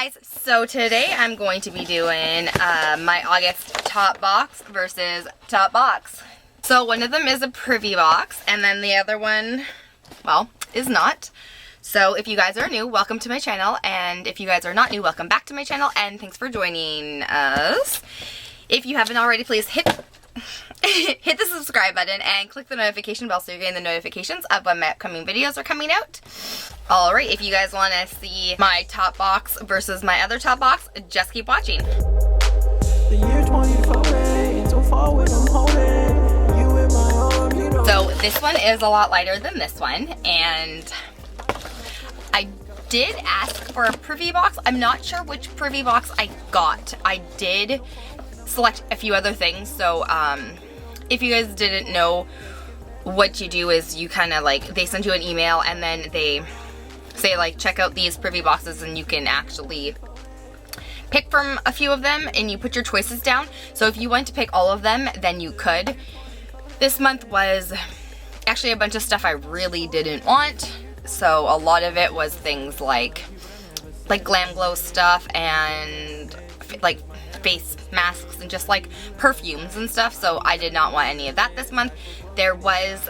guys, so today I'm going to be doing my August top box versus top box. So one of them is a privy box and then the other one, well, is not. So if you guys are new, welcome to my channel, and if you guys are not new, welcome back to my channel, and thanks for joining us. If you haven't already, please hit the subscribe button and click the notification bell so you're getting the notifications of when my upcoming videos are coming out. Alright, if you guys want to see my top box versus my other top box, just keep watching. The year 2040, so forward I'm holding you in my arms, you know. So this one is a lot lighter than this one, and I did ask for a privy box. I'm not sure which privy box I got. I did select a few other things, so if you guys didn't know, what you do is you kind of like, they send you an email and then they say like, check out these privy boxes, and you can actually pick from a few of them and you put your choices down. So if you want to pick all of them, then you could. This month was actually a bunch of stuff I really didn't want. So a lot of it was things like glam glow stuff and like face masks and just like perfumes and stuff. So I did not want any of that this month. There was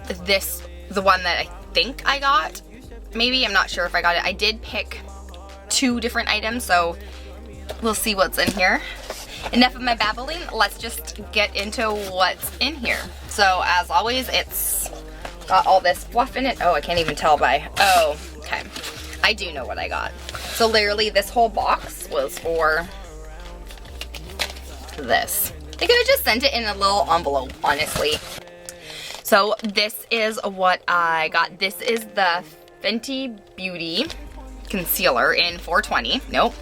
the one that I think I got. Maybe, I'm not sure if I got it. I did pick 2 different items, so we'll see what's in here. Enough of my babbling, let's just get into what's in here. So as always, it's got all this fluff in it. Oh, I can't even tell by, oh, okay. I do know what I got. So literally this whole box was for this. They could have just sent it in a little envelope, honestly. So this is what I got. This is the Fenty Beauty concealer in 420. Nope,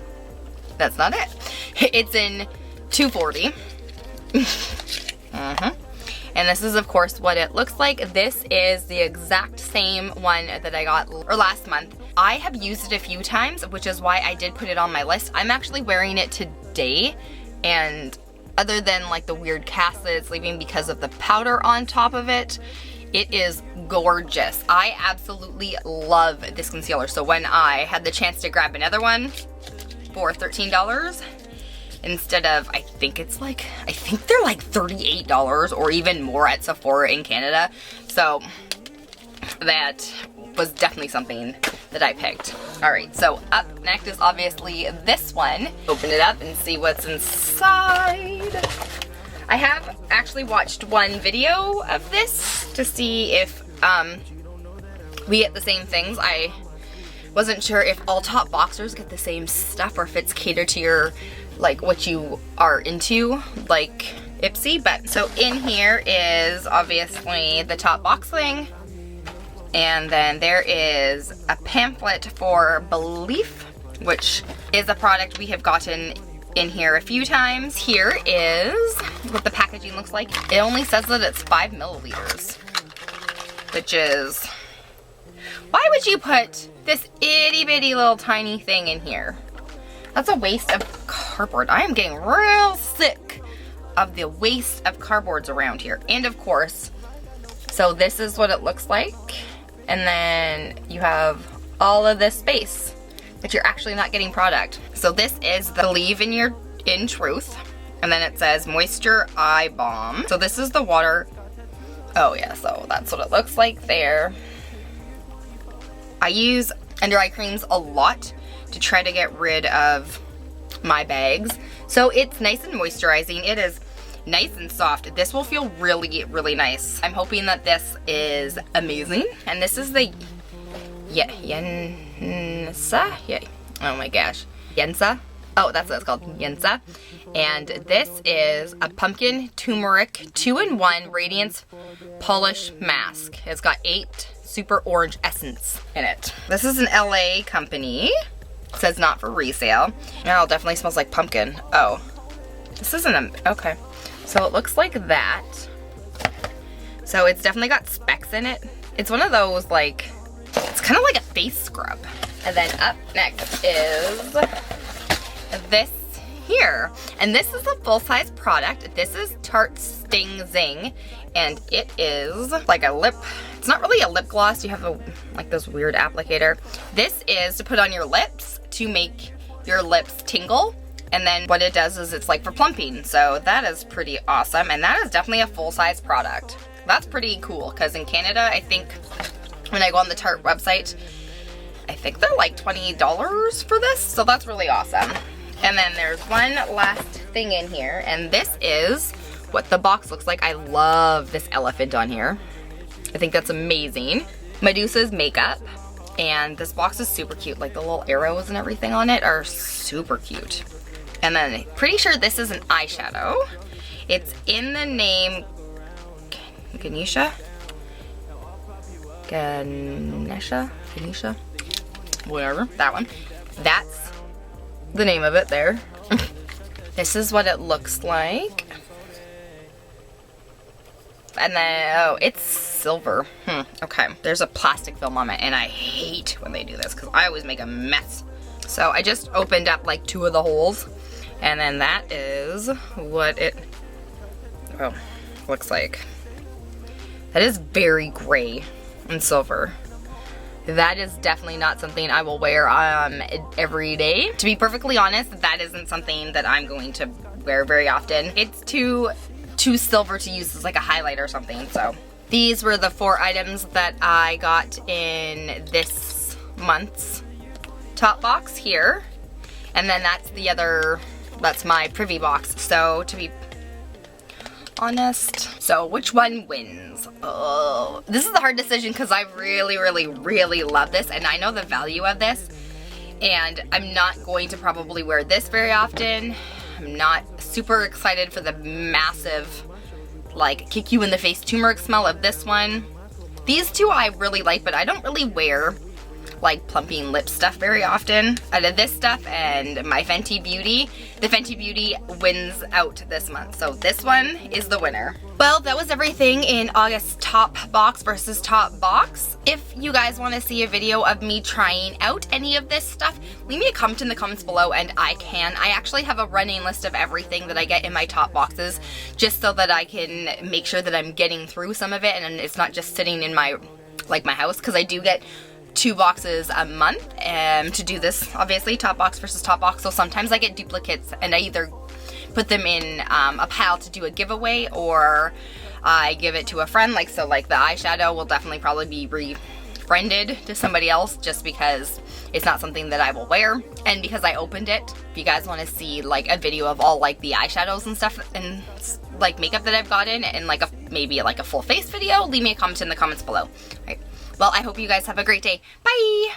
that's not it. It's in 240. And this is of course what it looks like. This is the exact same one that I got last month. I have used it a few times, which is why I did put it on my list. I'm actually wearing it today, and other than like the weird cast that it's leaving because of the powder on top of it, it is gorgeous. I absolutely love this concealer. So when I had the chance to grab another one for $13 instead of, I think they're like $38 or even more at Sephora in Canada. So that was definitely something that I picked. Alright, so up next is obviously this one. Open it up and see what's inside. I have actually watched one video of this to see if we get the same things. I wasn't sure if all top boxers get the same stuff or if it's catered to your, like, what you are into, like Ipsy. But so in here is obviously the top box thing, and then there is a pamphlet for Belief, which is a product we have gotten in here a few times. Here is what the packaging looks like. It only says that it's 5 milliliters, which is, why would you put this itty bitty little tiny thing in here? That's a waste of cardboard. I am getting real sick of the waste of cardboards around here. And of course, so this is what it looks like. And then you have all of this space, but you're actually not getting product. So this is the Believe in Truth. And then it says Moisture Eye Balm. So this is the water. Oh yeah, so that's what it looks like there. I use under eye creams a lot to try to get rid of my bags. So it's nice and moisturizing. It is nice and soft. This will feel really, really nice. I'm hoping that this is amazing. And this is the Yensa? Yeah. Oh my gosh. Yensa? Oh, that's what it's called. Yensa. And this is a pumpkin turmeric 2-in-1 radiance polish mask. It's got 8 super orange essence in it. This is an LA company. It says not for resale. No, it definitely smells like pumpkin. Oh, this isn't a, okay. So it looks like that. So it's definitely got specks in it. It's one of those, like, it's kind of like a face scrub. And then up next is this here. And this is a full-size product. This is Tarte Sting Zing. And it is like a lip, it's not really a lip gloss. You have a, like this weird applicator. This is to put on your lips to make your lips tingle. And then what it does is it's like for plumping. So that is pretty awesome. And that is definitely a full-size product. That's pretty cool, because in Canada, I think when I go on the Tarte website, I think they're like $20 for this. So that's really awesome. And then there's one last thing in here, and this is what the box looks like. I love this elephant on here. I think that's amazing. Medusa's makeup, and this box is super cute. Like the little arrows and everything on it are super cute. And then pretty sure this is an eyeshadow. It's in the name Ganesha? Ganesha? Whatever, that one. That's the name of it there. This is what it looks like. And then, oh, it's silver. Okay, there's a plastic film on it, and I hate when they do this because I always make a mess. So I just opened up like 2 of the holes, and then that is what it, oh, looks like. That is very gray and silver. That is definitely not something I will wear every day. To be perfectly honest, that isn't something that I'm going to wear very often. It's too silver to use as like a highlight or something. So these were the 4 items that I got in this month's top box here. And then that's the other, that's my privy box. So to be honest, so which one wins? Oh, this is a hard decision because I really love this, and I know the value of this, and I'm not going to probably wear this very often. I'm not super excited for the massive, like, kick you in the face turmeric smell of this one. These 2 I really like, but I don't really wear like plumping lip stuff very often. Out of this stuff and my Fenty Beauty, the Fenty Beauty wins out this month. So this one is the winner. Well, that was everything in August top box versus top box. If you guys want to see a video of me trying out any of this stuff, leave me a comment in the comments below and I actually have a running list of everything that I get in my top boxes, just so that I can make sure that I'm getting through some of it and it's not just sitting in my house, because I do get 2 boxes a month to do this, obviously, top box versus top box. So sometimes I get duplicates and I either put them in a pile to do a giveaway, or I give it to a friend. Like, so like the eyeshadow will definitely probably be refriended to somebody else, just because it's not something that I will wear, and because I opened it. If you guys want to see like a video of all like the eyeshadows and stuff and like makeup that I've gotten, and like maybe like a full face video, leave me a comment in the comments below. All right. Well, I hope you guys have a great day. Bye!